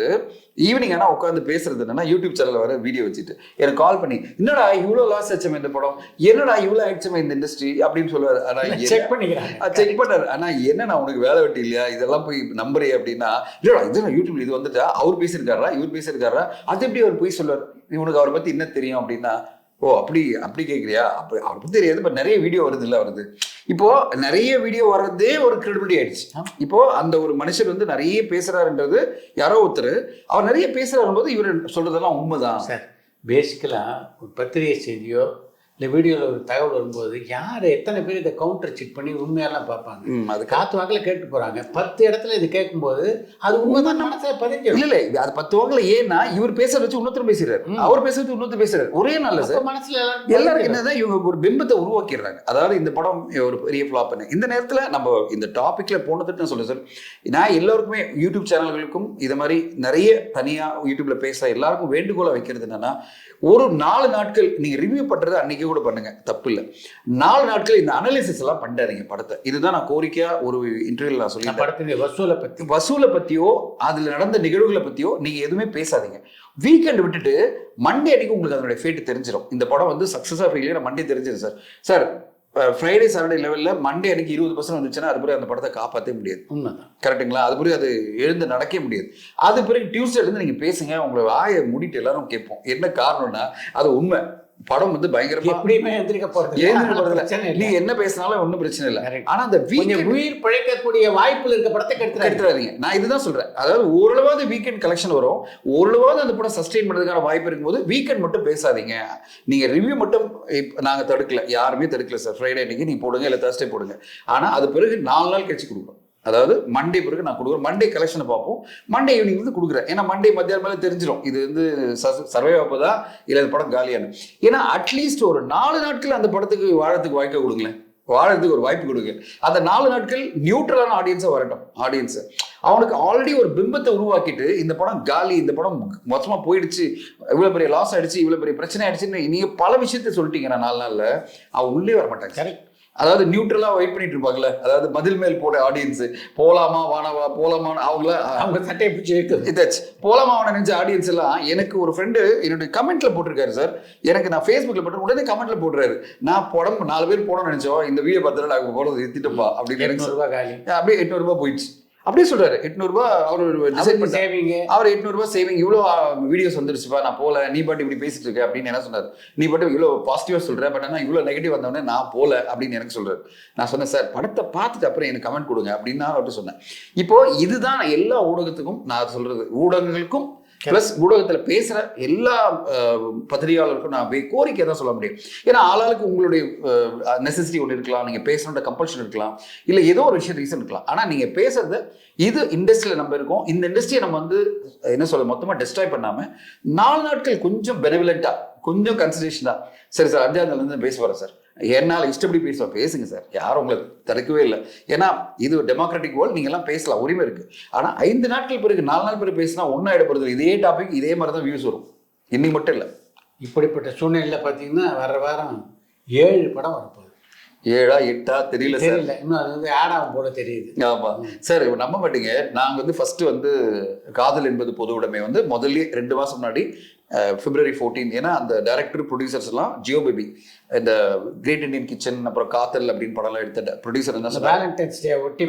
ஈவினிங் ஆனால் உட்காந்து பேசுறது என்னன்னா, யூடியூப் சேனலில் வர வீடியோ வச்சுட்டு எனக்கு கால் பண்ணி, என்னடா இவ்வளோ லாஸ் ஆச்சுமே இந்த படம், என்னடா இவ்வளோ ஆயிடுச்சுமே இந்த இண்டஸ்ட்ரி அப்படின்னு சொல்லுவார். ஆனால் செக் பண்ணார். ஆனால் என்ன உனக்கு வேலை வெட்டி இல்லையா, இதெல்லாம் போய் நம்புறே அப்படின்னா, இல்லடா இதெல்லாம் யூடியூப்ல இது வந்துட்டா அவர் பேசியிருக்காரா இவர் பேசியிருக்காரா, அது எப்படி அவர் போய் சொல்லுவார், இவனுக்கு அவரை பத்தி என்ன தெரியும் அப்படின்னா, ஓ அப்படி கேட்குறியா, அப்படி அவரை பத்தி தெரியாது. இப்போ நிறைய வீடியோ வருது இல்லை வருது. இப்போ நிறைய வீடியோ வர்றதே ஒரு கிரெடிபிலிட்டி ஆயிடுச்சு. இப்போ அந்த ஒரு மனுஷர் வந்து நிறைய பேசுறாருன்றது, யாரோ ஒருத்தர் அவர் நிறைய பேசுறாரு போது இவர் சொல்றதெல்லாம் உண்மைதான் சார். பேசிக்கலாக ஒரு பத்திரிகை செய்தியோ இல்லை வீடியோவில் ஒரு தகவல் வரும்போது யார் எத்தனை பேர் இதை கவுண்டர் செக் பண்ணி உண்மையெல்லாம் பார்ப்பாங்க. அது காத்து வாக்கில் கேட்டு போகிறாங்க. 10 இடத்துல இது கேட்கும்போது அது உண்மைதான் மனசில் பதிஞ்சு. இல்லை அது 10 வாக்கில். ஏன்னா இவர் பேசுறத வச்சு இன்னொருத்தர் பேசுறாரு, அவர் பேசுறது இன்னொருத்தர் பேசுறாரு. ஒரே நாள்ல சார் மனசுல எல்லாருக்கும் என்னதான் இவங்க ஒரு பிம்பத்தை உருவாக்கிடுறாங்க. அதாவது இந்த படம் ஒரு பெரிய ஃபிளாப் பண்ணு. இந்த நேரத்தில் நம்ம இந்த டாபிக்ல போனதுட்டு நான் சொல்றேன் சார், நான் எல்லாருக்குமே யூடியூப் சேனல்களுக்கும் இது மாதிரி நிறைய தனியாக யூடியூப்ல பேச எல்லாருக்கும் வேண்டுகோளை வைக்கிறது என்னன்னா, ஒரு 4 நாட்கள் நீங்க ரிவ்யூ பண்றது அன்னைக்கு கூட பண்ணுங்க, தப்பு இல்லை. 4 நாட்கள் இந்த அனாலிசிஸ் எல்லாம் பண்ணாதீங்க படத்தை. இதுதான் நான் கோரிக்கையா ஒரு இன்டர்வியூல நான் சொல்லி, படத்தின் வசூலை பத்தியோ அதுல நடந்த நிகழ்வுகளை பத்தியோ நீங்க எதுவுமே பேசாதீங்க. வீக்கெண்ட் விட்டுட்டு மண்டே அன்னைக்கு உங்களுக்கு அதனுடைய ஃபேட் தெரிஞ்சிடும். இந்த படம் வந்து சக்சஸா ஃபெயிலியர் மண்டே தெரிஞ்சிடும் சார். சார் ஃப்ரைடே சாட்டர்டே லெவலில் மண்டே அன்னைக்கு 20% வந்துச்சுன்னா அது பிறகு அந்த படத்தை காப்பாற்றே முடியாது. உண்மைதான், கரெக்டுங்களா? அது பிறகு அது எழுந்து நடக்கவே முடியாது. அது பிறகு டியூஸ்டேலேருந்து நீங்கள் பேசுங்க, உங்களை வாயை மூடிட்டு எல்லாரும் கேட்போம். என்ன காரணம்னா அது உண்மை. படம் வந்து பயங்கரமா எப்படியுமே எந்திரிக்க போறது. நீங்க என்ன பேசினாலும் ஒன்றும் பிரச்சனை இல்லை. ஆனா அந்த உயிர் பிழைக்கக்கூடிய வாய்ப்புல இருக்க படத்தை கெடுத்துறாதீங்க. நான் இதுதான் சொல்றேன். அதாவது ஓரளவாவது வீக்கெண்ட் கலெக்ஷன் வரும், ஓரளவாவது அந்த படம் சஸ்டெயின் பண்றதுக்கான வாய்ப்பு இருக்கும்போது வீக்கெண்ட் மட்டும் பேசாதீங்க. நீங்க ரிவ்யூ மட்டும் நாங்க தடுக்கல, யாருமே தடுக்கல சார். ஃப்ரைடே அன்னைக்கு நீங்க போடுங்க, இல்லை தேர்ஸ்டே போடுங்க. ஆனா அது பிறகு 4 நாள் கழிச்சு கொடுக்குறோம். அதாவது மண்டே பிறகு நான் கொடுக்குறேன். மண்டே கலெக்ஷனை பார்ப்போம், மண்டே ஈவினிங் வந்து கொடுக்குறேன். ஏன்னா மண்டே மத்தியானம் மேலே தெரிஞ்சிடும் இது வந்து சர்வே ஆகுதா இல்லை அந்த படம் காலியான. ஏன்னா அட்லீஸ்ட் ஒரு 4 நாட்கள் அந்த படத்துக்கு வாழறதுக்கு வாய்க்க கொடுங்களேன், வாழறதுக்கு ஒரு வாய்ப்பு கொடுங்க. அந்த 4 நாட்கள் நியூட்ரலான ஆடியன்ஸாக வரட்டும். ஆடியன்ஸு அவனுக்கு ஆல்ரெடி ஒரு பிம்பத்தை உருவாக்கிட்டு இந்த படம் காலி, இந்த படம் மொத்தமாக போயிடுச்சு, இவ்வளோ பெரிய லாஸ் ஆயிடுச்சு, இவ்வளோ பெரிய பிரச்சனை ஆயிடுச்சுன்னு நீங்கள் பல விஷயத்த சொல்லிட்டீங்கன்னா 4 நாளில் அவன் உள்ளே வர மாட்டாங்க. கரெக்ட். அதாவது நியூட்ரலா வெயிட் பண்ணிட்டு இருப்பாங்கல்ல, அதாவது பதில் மேல் போட ஆடியன்ஸ், போலாமா வானவா போலாமா, அவங்க சட்டையை பிடிச்சி இதாச்சு போலாமா வான நினைச்ச ஆடியன்ஸ் எல்லாம். எனக்கு ஒரு ஃப்ரெண்டு என்னுடைய கமெண்ட்ல போட்டிருக்காரு சார், எனக்கு நான் ஃபேஸ்புக்ல போட்டு உடனே கமெண்ட்ல போடுறாரு, நான் படம் 4 பேர் போடணும்னு நினைச்சோம், இந்த வீடியோ பார்த்தாலும் நாங்கள் போடுறது நிறுத்திட்டோம்ப்பா அப்படின்னு. 800 ரூபாய் காலி, அப்படியே 800 ரூபாய் போயிடுச்சு. அப்படியே சொல்றாரு. 800 ரூபாய் அவர் சேவிங், அவர் 800 ரூபாய் சேவிங், இவ்வளோ வீடியோஸ் வந்துருச்சுப்பா, நான் போல, நீ பாட்டு இப்படி பேசிட்டு இருக்க அப்படின்னு என்ன சொன்னார். நீ பாட்டு இவ்வளோ பாசிட்டிவா சொல்ற, பட் ஆனால் இவ்வளோ நெகட்டிவ் வந்தவொடனே நான் போல அப்படின்னு எனக்கு சொல்றாரு. நான் சொன்னேன் சார் படத்தை பார்த்துட்டு அப்புறம் எனக்கு கமெண்ட் கொடுங்க அப்படின்னு நான் அவர்கிட்ட சொன்னேன். இப்போ இதுதான் எல்லா ஊடகத்துக்கும் நான் சொல்றது, ஊடகங்களுக்கும் பிளஸ் ஊடகத்தில் பேசுற எல்லா பத்திரிகையாளருக்கும் நான் கோரிக்கை தான் சொல்ல முடியும். ஏன்னா ஆளாளுக்கு உங்களுடைய நெசசிட்டி ஒன்று இருக்கலாம், நீங்க பேசணுன்ற கம்பல்ஷன் இருக்கலாம், இல்லை ஏதோ ஒரு விஷயம் ரீசன் இருக்கலாம். ஆனா நீங்க பேசுறது இது இண்டஸ்ட்ரியில நம்ம இருக்கோம், இந்த இண்டஸ்ட்ரியை நம்ம வந்து என்ன சொல்ல மொத்தமா டெஸ்ட்ராய் பண்ணாம 4 நாட்கள் கொஞ்சம் பெனிவிலண்டா, கொஞ்சம் கன்சிடரேஷன் தான். சரி சார் 5ஆம் தேதியிலிருந்து பேச வரேன் சார், என்னால் இஷ்டப்படி பேசுவோம், பேசுங்க சார், யாரும் உங்களை தடுக்கவே இல்லை. ஏன்னா இது டெமோக்ராட்டிக் வேர்ல்ட், நீங்க எல்லாம் பேசலாம், உரிமை இருக்கு. ஆனா 5 நாட்கள் பிறகு 4 நாள் பிறகு பேசினா ஒன்னும் ஆயிடப்படுறது. இதே டாபிக் இதே மாதிரி தான் வியூஸ் வரும், இன்னைக்கு மட்டும் இல்லை. இப்படிப்பட்ட சூழ்நிலையில் பார்த்தீங்கன்னா வர வாரம் 7 படம் வரப்போகுது. 7ஆ 8ஆ தெரியல சார், இன்னும் அது வந்து ஆட் ஆகும் போல தெரியுது. ஆமா சார், இப்போ நம்ப மாட்டீங்க, நாங்கள் வந்து ஃபர்ஸ்ட் வந்து காதல் என்பது பொது உடைமை வந்து முதல்ல 2 மாசம் முன்னாடி February 14, ஏன்னா அந்த டைரக்டர் ப்ரொடியூசர்ஸ் எல்லாம் ஜியோ பேபி, இந்த கிரேட் இண்டியன் கிச்சன், அப்புறம் காதல் அப்படின்னு படம்லாம் எடுத்த ப்ரொடியூசர் என்ன வேலண்டைன்ஸ் டே ஒட்டி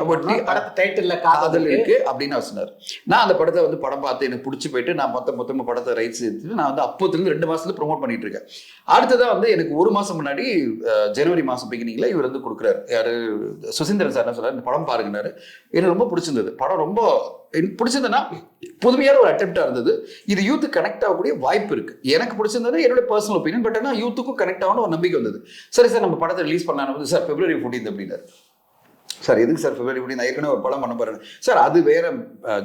படத்து டைட்டில்ல காதல் இருக்கு அப்படின்னு அவர் சொன்னார். நான் அந்த படத்தை வந்து படம் பார்த்து எனக்கு பிடிச்சி போயிட்டு நான் மொத்தமாக படத்தை ரைட்ஸ் எடுத்துட்டு நான் வந்து அப்போதுலேருந்து 2 மாசத்துல ப்ரொமோட் பண்ணிட்டு இருக்கேன். அடுத்ததான் வந்து எனக்கு 1 மாசம் முன்னாடி ஜனவரி மாசம் பிகினிங்ல இவர் வந்து கொடுக்குறாரு, யாரு சுசீந்திரன் சார் என்ன சொல்றாரு, இந்த படம் பாருங்கன்னாரு. எனக்கு ரொம்ப பிடிச்சிருந்தது. படம் ரொம்ப எனக்கு பிடிச்சதுன்னா புதுமையான ஒரு அட்டெம்ப்டா இருந்தது. இது யூத்து கனெக்ட் ஆகக்கூடிய வாய்ப்பு இருக்கு. எனக்கு பிடிச்சிருந்தது என்னோட பர்சனல் ஒப்பீனியன். பட் ஆனால் யூத்துக்கும் கனெக்ட் ஆகணும் ஒரு நம்பிக்கை வந்தது. சரி சார் நம்ம படத்தை ரிலீஸ் பண்ணலாம் சார் February 14 அப்படின்னாரு. சார் எதுக்கு சார் February 14? ஏற்கனவே ஒரு படம் பண்ண போறேன் சார். அது வேற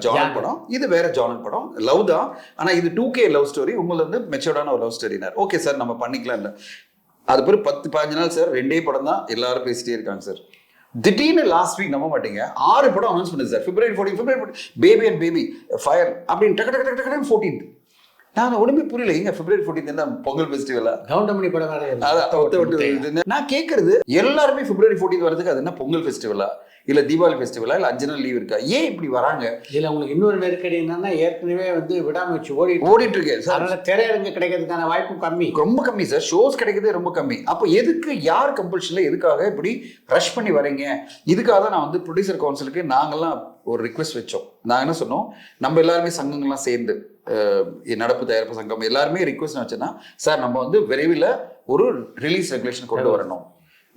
ஜானர் படம், இது வேற ஜானர் படம், லவ் தான். ஆனா இது 2K லவ் ஸ்டோரி, உங்களுக்கு வந்து மெச்சூர்டான ஒரு லவ் ஸ்டோரினார். ஓகே சார் நம்ம பண்ணிக்கலாம். இல்லை அது பிறகு 10-15 நாள் சார் 2 படம் தான் எல்லாரும் பேசிட்டே இருக்காங்க சார். திடீர்னு லாஸ்ட் வீக் நம்ப மாட்டீங்க 6 படம் அனௌன்ஸ் பண்ணுது sir. February 14 baby and baby fire அப்படின்னு டக்கு 14th. நான் ஒண்ணுமே புரியல. எங்க February 14 என்ன பொங்கல் ஃபெஸ்டிவலா? கவுண்டமணி படம். நான் கேட்கறது எல்லாருமே February 14 வரதுக்கு அது என்ன பொங்கல் ஃபெஸ்டிவலா இல்ல தீபாவளி ஃபெஸ்டிவலா இல்ல 5 நாள் லீவ் இருக்கா? ஏன் இப்படி வராங்க? இதுல உங்களுக்கு இன்னொரு நெருக்கடி என்னன்னா ஏற்கனவே வந்து விடாமுயற்சி ஓடிட்டு இருக்கு. அதனால திரையரங்கு கிடைக்கிறதுக்கான வாய்ப்பு கம்மி, ரொம்ப கம்மி சார். ஷோஸ் கிடைக்கிறதே ரொம்ப கம்மி. அப்போ எதுக்கு யார் கம்பல்ஷன்ல எதுக்காக இப்படி ரஷ் பண்ணி வரீங்க? இதுக்காக தான் நான் வந்து ப்ரொடியூசர் கவுன்சிலுக்கு நாங்கெல்லாம் ஒரு ரிக்வெஸ்ட் வச்சோம். நாங்கள் என்ன சொன்னோம், நம்ம எல்லாருமே சங்கங்கள்லாம் சேர்ந்து நடப்பு தயாரிப்பு சங்கம் எல்லாருமே ரிக்வெஸ்ட் வச்சோன்னா சார் நம்ம வந்து விரைவில் ஒரு ரிலீஸ் ரெகுலேஷன் கொண்டு வரணும்.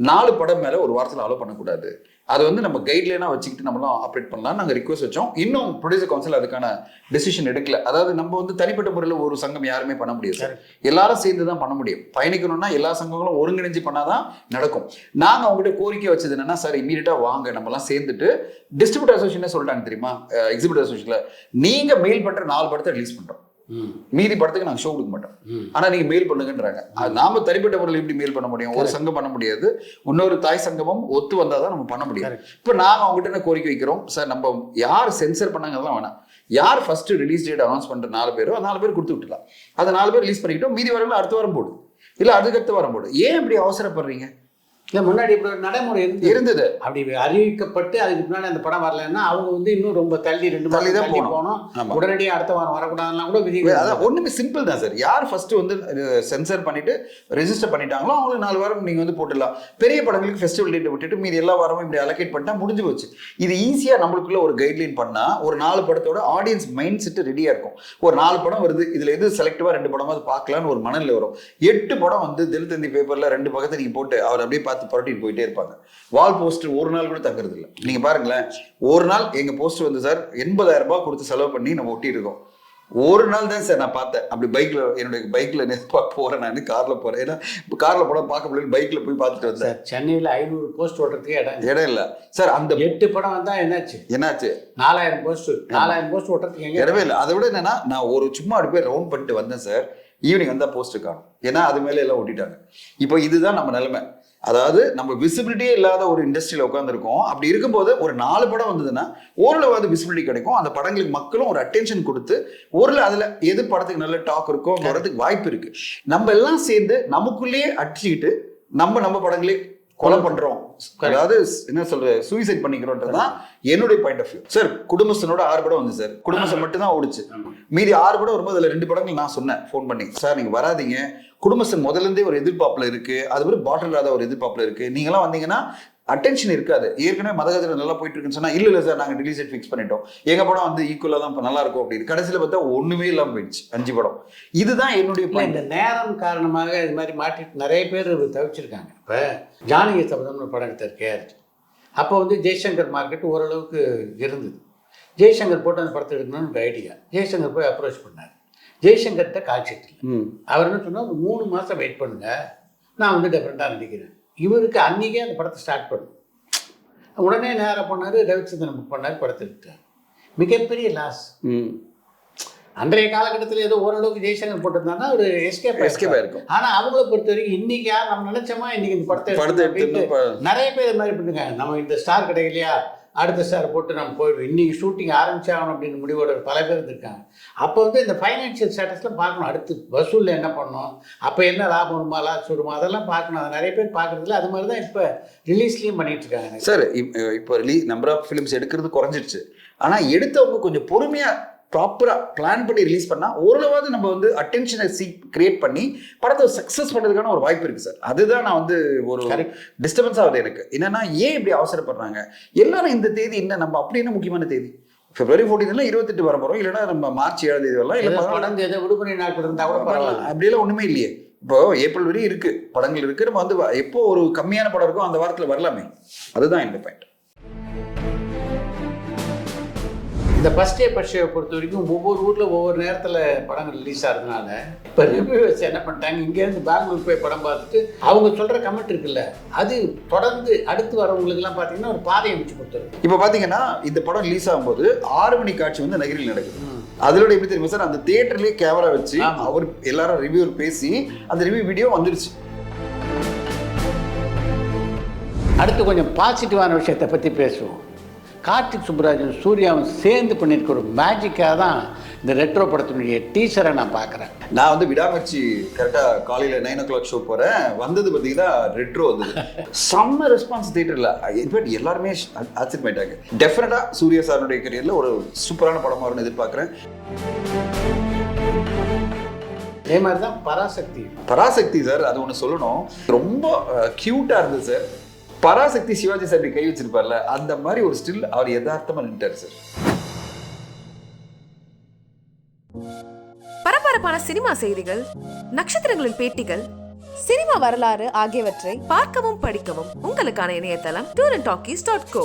4 படம் மேலே ஒரு வாரத்தில் அலோவ் பண்ணக்கூடாது. அதை வந்து நம்ம கைட்லைனாக வச்சுக்கிட்டு நம்மளும் ஆப்ரேட் பண்ணலாம் நாங்கள் ரிக்வெஸ்ட் வச்சோம். இன்னும் ப்ரொடியூசர் கவுன்சில் அதுக்கான டெசிஷன் எடுக்கல. அதாவது நம்ம வந்து தனிப்பட்ட முறையில் ஒரு சங்கம் யாருமே பண்ண முடியாது சார். எல்லாரும் சேர்ந்து தான் பண்ண முடியும். பயணிக்கணும்னா எல்லா சங்கங்களும் ஒருங்கிணைஞ்சு பண்ணாதான் நடக்கும். நாங்கள் அவங்ககிட்ட கோரிக்கை வச்சது என்னன்னா சார் இமீடியட்டாக வாங்க நம்மலாம் சேர்ந்துட்டு டிஸ்ட்ரிபியூட்டர் அசோசியேஷன் சொல்லிட்டாங்க தெரியுமா, எக்ஸிபியூட்டர் அசோசியேஷன்ல நீங்கள் மெயில் பண்ணுற 4 படத்தை ரிலீஸ் பண்ணுறோம், மீதி படத்துக்கு நாங்கள் ஷோ கொடுக்க மாட்டோம், ஆனா நீங்க மெயில் பண்ணுங்கன்றாங்க. நாம தனிப்பட்ட முறையில் எப்படி மெயில் பண்ண முடியும்? ஒரு சங்கம் பண்ண முடியாது, இன்னொரு தாய் சங்கமும் ஒத்து வந்தாதான் நம்ம பண்ண முடியும். இப்ப நாங்க அவங்ககிட்ட என்ன கோரிக்கை வைக்கிறோம் சார், நம்ம யார் சென்சர் பண்ணாங்கலாம் வேணாம், யார் ஃபர்ஸ்ட் ரிலீஸ் டேட் அனௌன்ஸ் பண்ற 4 பேரோ 4 பேர் கொடுத்து விட்டுலாம். அதை 4 பேர் ரிலீஸ் பண்ணிக்கிட்டோம், மீதி வரவங்க அடுத்த வாரம் போடு, இல்ல அதுக்கு அடுத்த வாரம் போடு. ஏன் இப்படி அவசரப்படுறீங்க? இல்லை முன்னாடி இப்படி ஒரு நடைமுறை இருந்தது. அப்படி அறிவிக்கப்பட்டு அதுக்கு முன்னாடி அந்த படம் வரலன்னா அவங்க வந்து இன்னும் ரொம்ப தள்ளி 2 மாதம் தள்ளி போனோம், உடனடியாக அடுத்த வாரம் வரக்கூடாதுலாம் கூட விதி. அதான் ஒண்ணுமே சிம்பிள் தான் சார். யார் ஃபர்ஸ்ட் வந்து சென்சர் பண்ணிட்டு ரெஜிஸ்டர் பண்ணிட்டாங்களோ அவங்களுக்கு 4 வாரம் நீங்க வந்து போட்டுடலாம். பெரிய படங்களுக்கு ஃபெஸ்டிவல் டேட் விட்டுட்டு மீதி எல்லா வாரமும் இப்படி அலோகேட் பண்ணிட்டா முடிஞ்சு போச்சு. இது ஈஸியா நம்மளுக்குள்ள ஒரு கைட்லைன் பண்ணா ஒரு 4 படத்தோட ஆடியன்ஸ் மைண்ட் செட் ரெடியா இருக்கும். ஒரு 4 படம் வருது, இதுல எது செலக்டிவா 2 படமாவது பார்க்கலான்னு ஒரு மனநிலை வரும். 8 படம் வந்து தினத்தந்தி பேப்பர்ல 2 பக்கத்தை நீங்க போட்டு அவர் அப்படியே பார்த்து புரட்டிட்டு போயிட்டே இருப்பாங்க. வால் போஸ்டர் ஒரு நாள் கூட தங்குறது இல்லை. நீங்க பாருங்களேன், ஒரு நாள் எங்க போஸ்டர் வந்து சார் 80,000 ரூபாய் கொடுத்து செலவு பண்ணி நம்ம ஒட்டி இருக்கோம். ஒரு நாள் தான் சார் நான் பார்த்தேன். அப்படி பைக்ல என்னுடைய பைக்ல போறேன், நான் கார்ல போறேன். ஏன்னா கார்ல போட பார்க்க முடியல, பைக்ல போய் பார்த்துட்டு வந்தேன். சென்னையில 500 போஸ்ட் ஓட்டுறதுக்கு இடம் இல்ல சார். அந்த 8 படம் வந்தா என்னாச்சு 4000 போஸ்ட் ஓட்டுறதுக்கு இடமே இல்லை. அதை விட என்னன்னா நான் ஒரு சும்மா அப்படி போய் ரவுண்ட் பண்ணிட்டு வந்தேன் சார். ஈவினிங் வந்தா போஸ்ட் காணும், ஏன்னா அது மேல எல்லாம் ஒட்டிட்டாங்க. இப்போ இதுதான் நம்ம நிலைமை. அதாவது நம்ம விசிபிலிட்டியே இல்லாத ஒரு இண்டஸ்ட்ரியில உட்காந்துருக்கோம். அப்படி இருக்கும்போது ஒரு 4 படம் வந்ததுன்னா ஓரளவு விசிபிலிட்டி கிடைக்கும். அந்த படங்களுக்கு மக்களும் ஒரு அட்டென்ஷன் கொடுத்து ஓரளவு அதுல எது படத்துக்கு நல்ல டாக் இருக்கோ வரதுக்கு வாய்ப்பு இருக்கு. நம்ம எல்லாம் சேர்ந்து நமக்குள்ளேயே அடிச்சுக்கிட்டு நம்ம படங்களே கொலை பண்றோம், அதாவது என்ன சொல்ற சூசைட் பண்ணிக்கிறோம்ன்றதுதான் என்னுடைய பாயிண்ட் ஆஃப் வியூ சார். குடும்பஸ்தனோட 6 படம் வந்து சார், குடும்பஸ்தன் மட்டும் தான் ஓடிச்சு. மீதி 6 படம் வரும்போது அதுல 2 படங்கள் நான் சொன்னேன் ஃபோன் பண்ணி, சார் நீங்க வராதீங்க, குடும்பஸ்தன் முதல்ல இருந்தே ஒரு எதிர்பார்ப்புல இருக்கு, அது ஒரு பாட்டில் இல்லாத ஒரு எதிர்பார்ப்புல இருக்கு, நீங்களாம் வந்தீங்கன்னா அட்டென்ஷன் இருக்காது. ஏற்கனவே மதகஜனம் நல்லா போயிட்டு இருக்குன்னு சொன்னா இல்ல சார் நாங்க ரிலீஸ் டேட் ஃபிக்ஸ் பண்ணிட்டோம், எங்க படம் வந்து ஈக்குவலா தான் நல்லா இருக்கும் அப்படின்னு. கடைசியில பார்த்தா ஒண்ணுமே இல்லாம போயிடுச்சு 5 படம். இதுதான் என்னுடைய இந்த நேரம் காரணமாக இது மாதிரி மாட்டிட்டு நிறைய பேர் தவிச்சிருக்காங்க. இப்போ ஜானகி சபதம்னு படம் எடுத்தார். அப்போ வந்து ஜெய்சங்கர் மார்க்கெட் ஓரளவுக்கு இருந்தது. ஜெய்சங்கர் போட்டு அந்த படத்தை எடுக்கணும்னு ஐடியா. ஜெய்சங்கர் போய் அப்ரோச் பண்ணார். ஜெய்சங்கர்கிட்ட கால்ஷீட் இல்லை. அவர் என்ன சொன்னால் 3 மாதம் வெயிட் பண்ணுங்க, நான் வந்து டிஃப்ரெண்டாக நடிக்கிறேன். இவருக்கு அன்றைக்கே அந்த படத்தை ஸ்டார்ட் பண்ணும். உடனே நேராக பண்ணார், ரவிச்சந்திரன் புக் பண்ணார், படத்தை எடுத்தார். மிகப்பெரிய லாஸ். அன்றைய காலகட்டத்தில் ஏதோ ஓரளவுக்கு ஜெய்சங்கர் போட்டிருந்தாங்கன்னா ஒரு எஸ்கேப் இருக்கும். ஆனால் அவங்கள பொறுத்த வரைக்கும் இன்னைக்கு யார் நம்ம நினைச்சோமா இன்னைக்கு இந்த படத்தை நிறைய பேர் இது மாதிரி பண்ணுங்க, நம்ம இந்த ஸ்டார் கிடைக்கலையா அடுத்த ஸ்டார் போட்டு நம்ம போயிடுவோம், இன்னைக்கு ஷூட்டிங் ஆரம்பிச்சாகணும் அப்படின்னு முடிவோட பல பேர் இருந்திருக்காங்க. அப்போ வந்து இந்த ஃபைனான்சியல் ஸ்டேட்டஸ்லாம் பார்க்கணும், அடுத்து வசூலில் என்ன பண்ணணும், அப்போ என்ன லாபம் வருமா லாஸ் வருமா அதெல்லாம் பார்க்கணும். அது நிறைய பேர் பார்க்குறதில்ல. அது மாதிரி தான் இப்போ ரிலீஸ்லேயும் பண்ணிட்டு இருக்காங்க சார். இப்போ நம்பர் ஆஃப் ஃபிலிம்ஸ் எடுக்கிறது குறைஞ்சிருச்சு. ஆனால் எடுத்தவங்க கொஞ்சம் பொறுமையாக ப்ராப்பராக பிளான் பண்ணி ரிலீஸ் பண்ணால் ஓரளவாவது நம்ம வந்து அட்டென்ஷனை கிரியேட் பண்ணி படத்தை சக்ஸஸ் பண்ணுறதுக்கான ஒரு வாய்ப்பு இருக்குது சார். அதுதான் நான் வந்து ஒரு டிஸ்டர்பன்ஸ் ஆகுது எனக்கு. என்னன்னா ஏன் இப்படி அவசரப்படுறாங்க எல்லாரும்? இந்த தேதி என்ன நம்ம அப்படி என்ன முக்கியமான தேதி? February 14 28 வர போகிறோம், இல்லைன்னா நம்ம March 7 வரலாம், இல்லை படம் ஏதோ விடுமுறை நாட்கள் இருந்தால் கூட பரவாயில்ல. அப்படியெல்லாம் ஒன்றுமே இல்லையே. இப்போ ஏப்ரல் வரையும் இருக்கு படங்கள் இருக்கு. நம்ம வந்து எப்போ ஒரு கம்மியான படம் இருக்கோ அந்த வாரத்தில் வரலாமே. அதுதான் இந்த பாயிண்ட். இந்த ஃபர்ஸ்ட் டே ஃபர்ஸ்ட் ஷோவை பொறுத்த வரைக்கும் ஒவ்வொரு ஊரில் ஒவ்வொரு நேரத்தில் படங்கள் ரிலீஸ் ஆகிறதுனால இப்போ ரிவ்யூவர்ஸ் என்ன பண்ணிட்டாங்க, இங்கேருந்து பெங்களூர் போய் படம் பார்த்துட்டு அவங்க சொல்கிற கமெண்ட் இருக்குல்ல, அது தொடர்ந்து அடுத்து வரவங்களுக்குலாம் பார்த்தீங்கன்னா ஒரு பாதையை அமைச்சு கொடுத்துருக்கு. இப்போ பார்த்தீங்கன்னா இந்த படம் ரிலீஸ் ஆகும்போது 6 மணி காட்சி வந்து நகரில் நடக்குது. அதோட எப்படி தெரியுமா சார், அந்த தியேட்டர்லேயே கேமரா வச்சு அவர் எல்லாரும் ரிவ்யூவர் பேசி அந்த ரிவ்யூ வீடியோ வந்துருச்சு. அடுத்து கொஞ்சம் பாசிட்டிவான விஷயத்தை பற்றி பேசுவோம். கார்த்திக் சுப்புராஜன் சூர்யாவும் சேர்ந்து பண்ணியிருக்க ஒரு மேஜிக்காக தான் இந்த ரெட்ரோ படத்தினுடைய டீசரை நான் பார்க்குறேன். நான் வந்து விடாமர்ச்சி கரெக்டாக காலையில் 9 o'clock ஷோ போகிறேன். வந்தது பார்த்தீங்கன்னா ரெட்ரோ வந்தது. செம்ம ரெஸ்பான்ஸ் தியேட்டரில். இன்ஃபேக்ட் எல்லாருமே ஆச்சரியமாயிட்டாங்க. டெஃபினட்டாக சூர்யா சாருடைய கரியரில் ஒரு சூப்பரான படமாக வரும்னு எதிர்பார்க்குறேன். அதே மாதிரி தான் பராசக்தி சார், அது ஒன்று சொல்லணும், ரொம்ப க்யூட்டாக இருந்தது சார். பராசக்தி சிவாஜி சார் கை வச்சிருப்பார்ல, அந்த மாதிரி ஒரு ஸ்டில் அவர் யதார்த்தமா நின்றார் சார். பரபரப்பான சினிமா செய்திகள், நட்சத்திரங்களின் பேட்டிகள், சினிமா வரலாறு ஆகியவற்றை பார்க்கவும் படிக்கவும் உங்களுக்கான இணையதளம் tourantalkies.co.